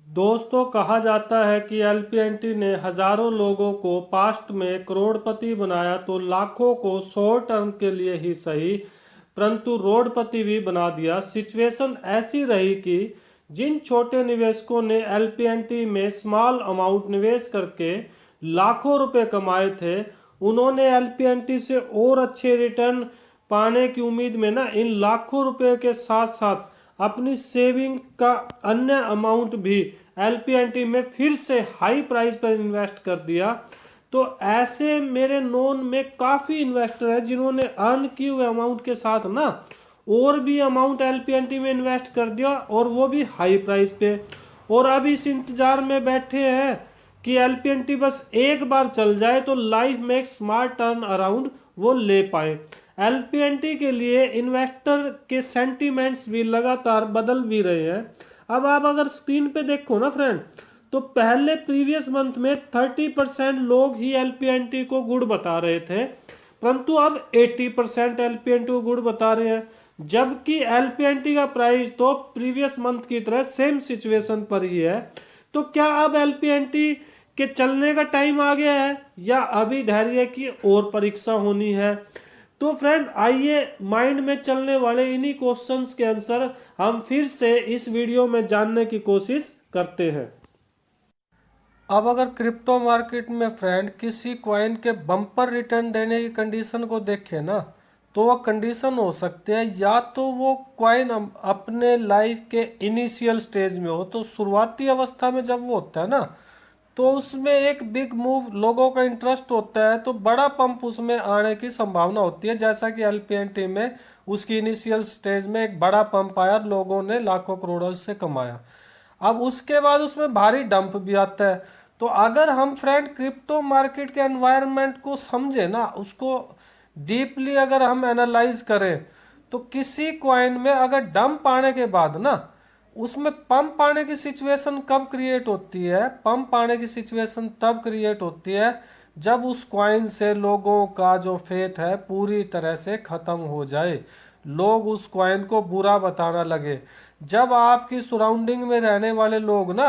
दोस्तों, कहा जाता है कि एलपीएनटी ने हजारों लोगों को पास्ट में करोड़पति बनाया तो लाखों को शॉर्ट टर्म के लिए ही सही परंतु रोडपति भी बना दिया। सिचुएशन ऐसी रही कि जिन छोटे निवेशकों ने एलपीएनटी में स्मॉल अमाउंट निवेश करके लाखों रुपए कमाए थे, उन्होंने एलपीएनटी से और अच्छे रिटर्न पाने की उम्मीद में ना इन लाखों रुपए के साथ साथ अपनी सेविंग का अन्य अमाउंट भी एलपीएनटी में फिर से हाई प्राइस पर इन्वेस्ट कर दिया। तो ऐसे मेरे नोन में काफी इन्वेस्टर हैं जिन्होंने अर्न किए हुए अमाउंट के साथ ना और भी अमाउंट एलपीएनटी में इन्वेस्ट कर दिया और वो भी हाई प्राइस पे, और अब इस इंतजार में बैठे हैं कि एलपीएनटी बस एक बार चल जाए तो लाइफ में एक स्मार्ट टर्न अराउंड वो ले पाए। एलपीएनटी के लिए इन्वेस्टर के सेंटीमेंट्स भी लगातार बदल भी रहे हैं। अब आप अगर स्क्रीन पे देखो ना फ्रेंड, तो पहले प्रीवियस मंथ में 30% लोग ही एलपीएनटी को गुड बता रहे थे, परंतु अब 80% एलपीएनटी को गुड बता रहे हैं, जबकि एलपीएनटी का प्राइस तो प्रीवियस मंथ की तरह सेम सिचुएशन पर ही है। तो क्या अब एलपीएनटी के चलने का टाइम आ गया है या अभी धैर्य की और परीक्षा होनी है? तो फ्रेंड आइए माइंड में चलने वाले इन्हीं क्वेश्चंस के आंसर हम फिर से इस वीडियो में जानने की कोशिश करते हैं। अब अगर क्रिप्टो मार्केट में फ्रेंड किसी कॉइन के बम्पर रिटर्न देने की कंडीशन को देखें ना, तो वह कंडीशन हो सकती है या तो वो कॉइन अपने लाइफ के इनिशियल स्टेज में हो, तो शुरुआती अवस्था में जब वो होता है ना, तो उसमें एक बिग मूव लोगों का इंटरेस्ट होता है, तो बड़ा पंप उसमें आने की संभावना होती है, जैसा कि एलपीएनटी में उसकी इनिशियल स्टेज में एक बड़ा पंप आया, लोगों ने लाखों करोड़ों से कमाया। अब उसके बाद उसमें भारी डंप भी आता है। तो अगर हम फ्रेंड क्रिप्टो मार्केट के एनवायरनमेंट को समझे ना, उसको डीपली अगर हम एनालाइज करें, तो किसी कॉइन में अगर डंप आने के बाद ना उसमें पंप आने की सिचुएशन कब क्रिएट होती है? पंप आने की सिचुएशन तब क्रिएट होती है जब उस कॉइन से लोगों का जो फेथ है पूरी तरह से खत्म हो जाए, लोग उस कॉइन को बुरा बताना लगे। जब आपकी सराउंडिंग में रहने वाले लोग ना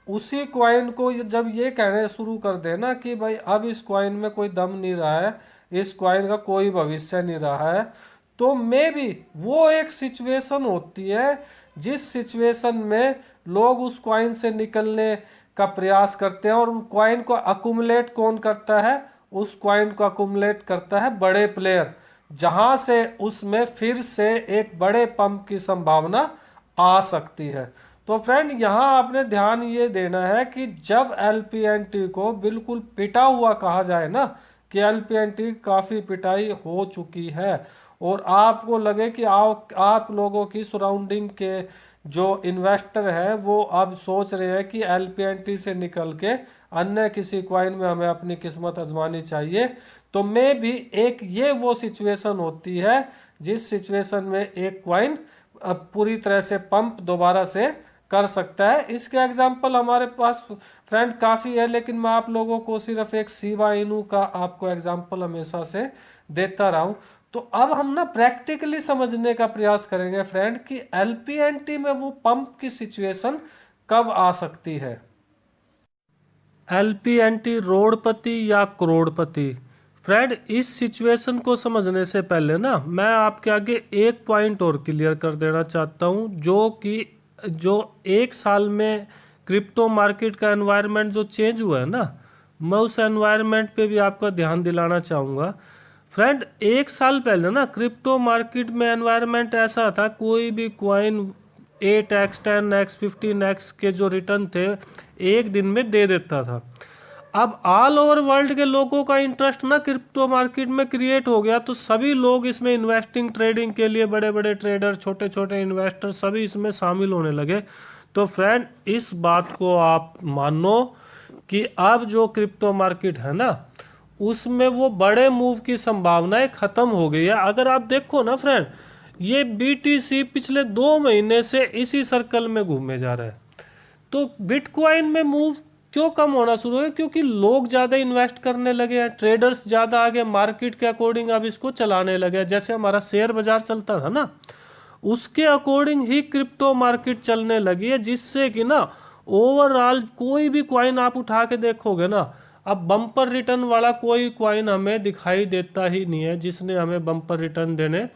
उसी कॉइन को जब ये कहने शुरू कर देना कि भाई अब इस कॉइन में कोई दम नहीं रहा है, इस कॉइन का कोई भविष्य नहीं रहा है, तो मे बी वो एक सिचुएशन होती है जिस सिचुएशन में लोग उस कॉइन से निकलने का प्रयास करते हैं। और कॉइन को अकुमुलेट कौन करता है? उस कॉइन को अकुमुलेट करता है बड़े प्लेयर, जहां से उसमें फिर से एक बड़े पंप की संभावना आ सकती है। तो फ्रेंड यहाँ आपने ध्यान ये देना है कि जब एलपीएनटी को बिल्कुल पिटा हुआ कहा जाए ना, कि एलपीएनटी काफी पिटाई हो चुकी है और आपको लगे कि आप लोगों की सराउंडिंग के जो इन्वेस्टर है वो अब सोच रहे हैं कि एलपीएनटी से निकल के अन्य किसी कॉइन में हमें अपनी किस्मत आजमानी चाहिए, तो मे भी एक ये वो सिचुएशन होती है जिस सिचुएशन में एक कॉइन अब पूरी तरह से पंप दोबारा से कर सकता है। इसके एग्जाम्पल हमारे पास फ्रेंड काफ़ी है, लेकिन मैं आप लोगों को सिर्फ एक शिबा इनू का आपको एग्जाम्पल हमेशा से देता रहा हूँ। तो अब हम ना प्रैक्टिकली समझने का प्रयास करेंगे फ्रेंड कि एलपीएनटी में वो पंप की सिचुएशन कब आ सकती है। एलपीएनटी रोडपति या करोड़पति? फ्रेंड इस सिचुएशन को समझने से पहले ना मैं आपके आगे एक पॉइंट और क्लियर कर देना चाहता हूँ, जो एक साल में क्रिप्टो मार्केट का एनवायरनमेंट जो चेंज हुआ है ना, मैं उस एनवायरनमेंट पे भी आपका ध्यान दिलाना चाहूँगा। फ्रेंड एक साल पहले ना क्रिप्टो मार्केट में एनवायरनमेंट ऐसा था, कोई भी कॉइन 8x 10x 15x के जो रिटर्न थे एक दिन में दे देता था। अब ऑल ओवर वर्ल्ड के लोगों का इंटरेस्ट ना क्रिप्टो मार्केट में क्रिएट हो गया, तो सभी लोग इसमें इन्वेस्टिंग ट्रेडिंग के लिए बड़े बड़े ट्रेडर छोटे छोटे इन्वेस्टर सभी इसमें शामिल होने लगे। तो फ्रेंड इस बात को आप मानो कि अब जो क्रिप्टो मार्केट है ना उसमें वो बड़े मूव की संभावनाएं खत्म हो गई है। अगर आप देखो ना फ्रेंड, ये बीटीसी पिछले 2 महीने से इसी सर्कल में घूमे जा रहा है। तो बिटकॉइन में मूव क्यों कम होना शुरू हो गया? क्योंकि लोग ज़्यादा इन्वेस्ट करने लगे हैं, ट्रेडर्स ज़्यादा आगे मार्केट के अकॉर्डिंग अब इसको चलाने लगे हैं। जैसे हमारा शेयर बाजार चलता था ना, उसके अकॉर्डिंग ही क्रिप्टो मार्केट चलने लगी है, जिससे कि ना ओवरऑल कोई भी कॉइन आप उठा के देखोगे ना, अब बम्पर रिटर्न वाला कोई कॉइन हमें दिखाई देता ही नहीं है जिसने हमें बम्पर रिटर्न देने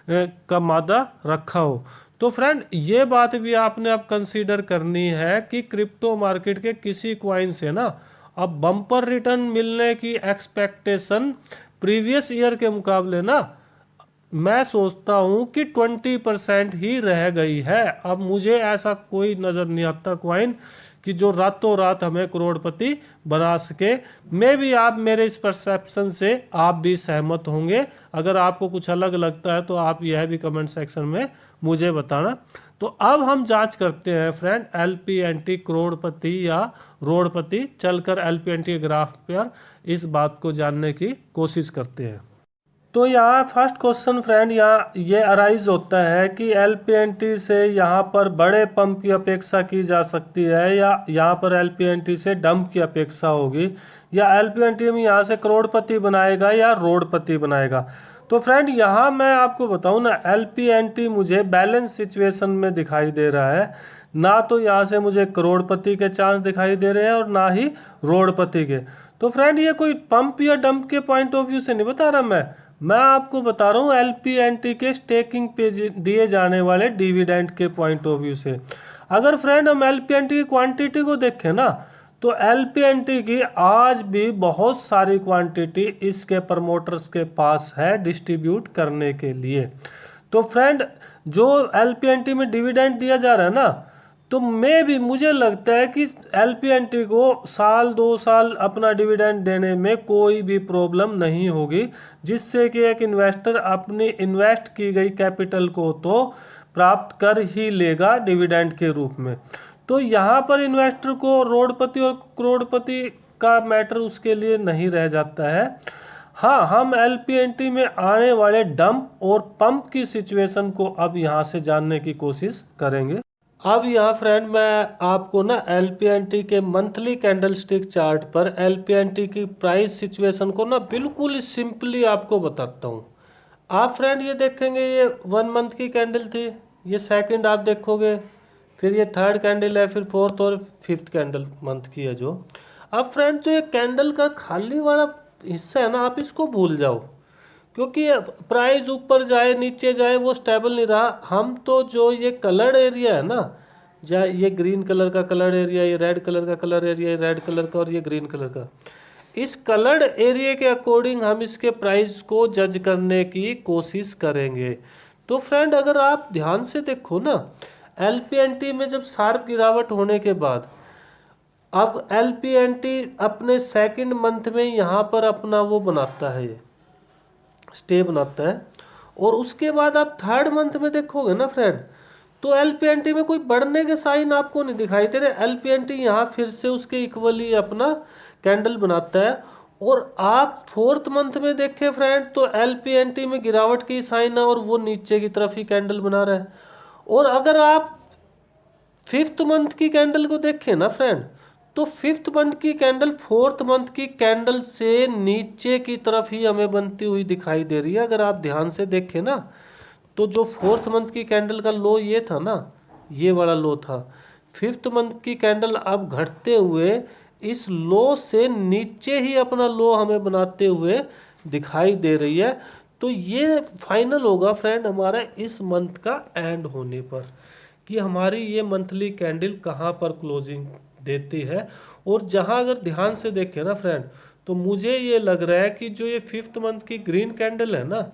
का मादा रखा हो। तो फ्रेंड ये बात भी आपने अब कंसीडर करनी है कि क्रिप्टो मार्केट के किसी कॉइन से ना अब बम्पर रिटर्न मिलने की एक्सपेक्टेशन प्रीवियस ईयर के मुकाबले ना मैं सोचता हूं कि 20% ही रह गई है। अब मुझे ऐसा कोई नज़र नहीं आता क्वाइन कि जो रातों रात हमें करोड़पति बना सके। मे भी आप मेरे इस परसेप्शन से आप भी सहमत होंगे। अगर आपको कुछ अलग लगता है तो आप यह भी कमेंट सेक्शन में मुझे बताना। तो अब हम जांच करते हैं फ्रेंड LPNT करोड़पति या रोड़पति, चलकर LPNT ग्राफ पर इस बात को जानने की कोशिश करते हैं। तो यहाँ फर्स्ट क्वेश्चन फ्रेंड यहाँ ये अराइज होता है कि LPNT से यहाँ पर बड़े पंप की अपेक्षा की जा सकती है या यहाँ पर LPNT से डंप की अपेक्षा होगी, या LPNT में यहाँ से करोड़पति बनाएगा या रोडपति बनाएगा। तो फ्रेंड यहाँ मैं आपको बताऊँ ना, LPNT मुझे बैलेंस सिचुएशन में दिखाई दे रहा है, ना तो यहाँ से मुझे करोड़पति के चांस दिखाई दे रहे हैं और ना ही रोडपति के। तो फ्रेंड ये कोई पंप या डंप के पॉइंट ऑफ व्यू से नहीं बता रहा मैं आपको बता रहा हूँ LPNT के स्टेकिंग पे दिए जाने वाले डिविडेंड के पॉइंट ऑफ व्यू से। अगर फ्रेंड हम LPNT की क्वांटिटी को देखें ना, तो LPNT की आज भी बहुत सारी क्वांटिटी इसके प्रमोटर्स के पास है डिस्ट्रीब्यूट करने के लिए। तो फ्रेंड जो LPNT में डिविडेंड दिया जा रहा है ना, तो मुझे लगता है कि LPNT को साल 2 साल अपना डिविडेंड देने में कोई भी प्रॉब्लम नहीं होगी, जिससे कि एक इन्वेस्टर अपनी इन्वेस्ट की गई कैपिटल को तो प्राप्त कर ही लेगा डिविडेंड के रूप में। तो यहाँ पर इन्वेस्टर को रोडपति और करोड़पति का मैटर उसके लिए नहीं रह जाता है। हाँ, हम LPNT में आने वाले डंप और पंप की सिचुएशन को अब यहाँ से जानने की कोशिश करेंगे। अब यहाँ फ्रेंड मैं आपको ना LPNT के मंथली कैंडल स्टिक चार्ट पर LPNT की प्राइस सिचुएशन को ना बिल्कुल सिंपली आपको बताता हूँ। आप फ्रेंड ये देखेंगे, ये 1 मंथ की कैंडल थी, ये सेकंड आप देखोगे, फिर ये थर्ड कैंडल है, फिर फोर्थ और फिफ्थ कैंडल मंथ की है जो। अब फ्रेंड जो ये कैंडल का खाली वाला हिस्सा है ना, आप इसको भूल जाओ, क्योंकि प्राइस ऊपर जाए नीचे जाए वो स्टेबल नहीं रहा। हम तो जो ये कलर एरिया है ना, या ये ग्रीन कलर का कलर एरिया, ये रेड कलर का कलर एरिया, ये रेड कलर का और ये ग्रीन कलर का, इस कलर्ड एरिया के अकॉर्डिंग हम इसके प्राइस को जज करने की कोशिश करेंगे। तो फ्रेंड अगर आप ध्यान से देखो ना, LPNT में जब शार्प गिरावट होने के बाद अब LPNT अपने सेकंड मंथ में यहाँ पर अपना वो बनाता है, स्टे बनाता है, और उसके बाद आप थर्ड मंथ में देखोगे ना फ्रेंड, तो LPNT में कोई बढ़ने के साइन आपको नहीं दिखाई दे रहे। LPNT यहाँ फिर से उसके इक्वली अपना कैंडल बनाता है। और आप फोर्थ मंथ में देखें फ्रेंड, तो LPNT में गिरावट की साइन है और वो नीचे की तरफ ही कैंडल बना रहा है। और अगर आप फिफ्थ मंथ की कैंडल को देखें ना फ्रेंड, तो फिफ्थ मंथ की कैंडल फोर्थ मंथ की कैंडल से नीचे की तरफ ही हमें बनती हुई दिखाई दे रही है। अगर आप ध्यान से देखें ना, तो जो फोर्थ मंथ की कैंडल का लो ये था ना, ये वाला लो था, फिफ्थ मंथ की कैंडल अब घटते हुए इस लो से नीचे ही अपना लो हमें बनाते हुए दिखाई दे रही है। तो ये फाइनल होगा फ्रेंड हमारा इस मंथ का एंड होने पर, कि हमारी ये मंथली कैंडल कहाँ पर क्लोजिंग देती है। और जहाँ अगर ध्यान से देखें ना फ्रेंड, तो मुझे ये लग रहा है कि जो ये फिफ्थ मंथ की ग्रीन कैंडल है ना,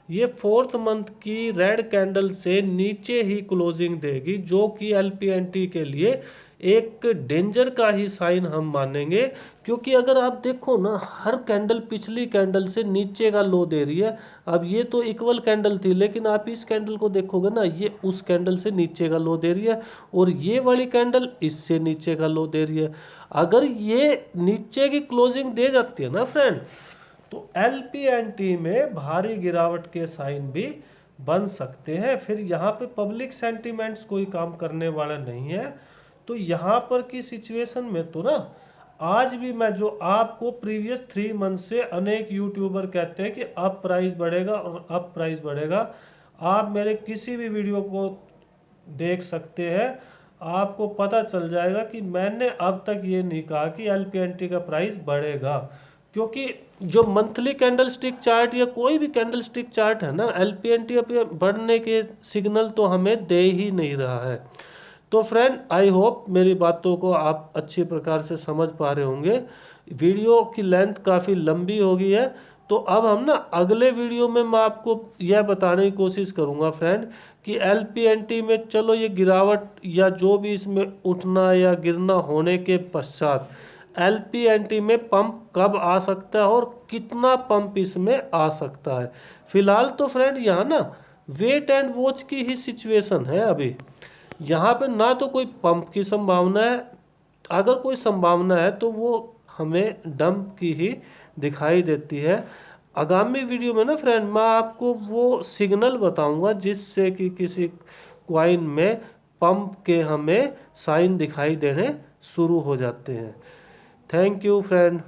ये फोर्थ मंथ की रेड कैंडल से नीचे ही क्लोजिंग देगी, जो कि LPNT के लिए एक डेंजर का ही साइन हम मानेंगे। क्योंकि अगर आप देखो ना, हर कैंडल पिछली कैंडल से नीचे का लो दे रही है। अब ये तो इक्वल कैंडल थी, लेकिन आप इस कैंडल को देखोगे ना, ये उस कैंडल से नीचे का लो दे रही है, और ये वाली कैंडल इससे नीचे का लो दे रही है। अगर ये नीचे की क्लोजिंग दे जाती है ना फ्रेंड, तो LPNT में भारी गिरावट के साइन भी बन सकते हैं। फिर यहाँ पे पब्लिक सेंटिमेंट्स कोई काम करने वाला नहीं है। तो यहाँ पर की सिचुएशन में तो ना, आज भी मैं जो आपको प्रीवियस 3 मंथ से अनेक यूट्यूबर कहते हैं कि अब प्राइस बढ़ेगा और अब प्राइस बढ़ेगा, आप मेरे किसी भी वीडियो को देख सकते हैं। आपको पता चल जाएगा कि मैंने अब तक ये नहीं कहा कि एलपीएनटी का प्राइस बढ़ेगा, क्योंकि जो मंथली कैंडल स्टिक चार्ट या कोई भी कैंडल स्टिक चार्ट है ना, एलपीएनटी पे बढ़ने के सिग्नल तो हमें दे ही नहीं रहा है। तो फ्रेंड, आई होप मेरी बातों को आप अच्छी प्रकार से समझ पा रहे होंगे। वीडियो की लेंथ काफ़ी लंबी हो गई है, तो अब हम ना अगले वीडियो में मैं आपको यह बताने की कोशिश करूंगा फ्रेंड कि एलपीएनटी में चलो ये गिरावट या जो भी इसमें उठना या गिरना होने के पश्चात एलपीएनटी में पंप कब आ सकता है और कितना पंप इसमें आ सकता है। फिलहाल तो फ्रेंड यहाँ ना वेट एंड वॉच की ही सिचुएशन है अभी। यहाँ पे ना तो कोई पंप की संभावना है, अगर कोई संभावना है तो वो हमें डंप की ही दिखाई देती है। आगामी वीडियो में ना फ्रेंड मैं आपको वो सिग्नल बताऊंगा जिससे कि किसी क्वाइन में पंप के हमें साइन दिखाई देने शुरू हो जाते हैं। Thank you friend.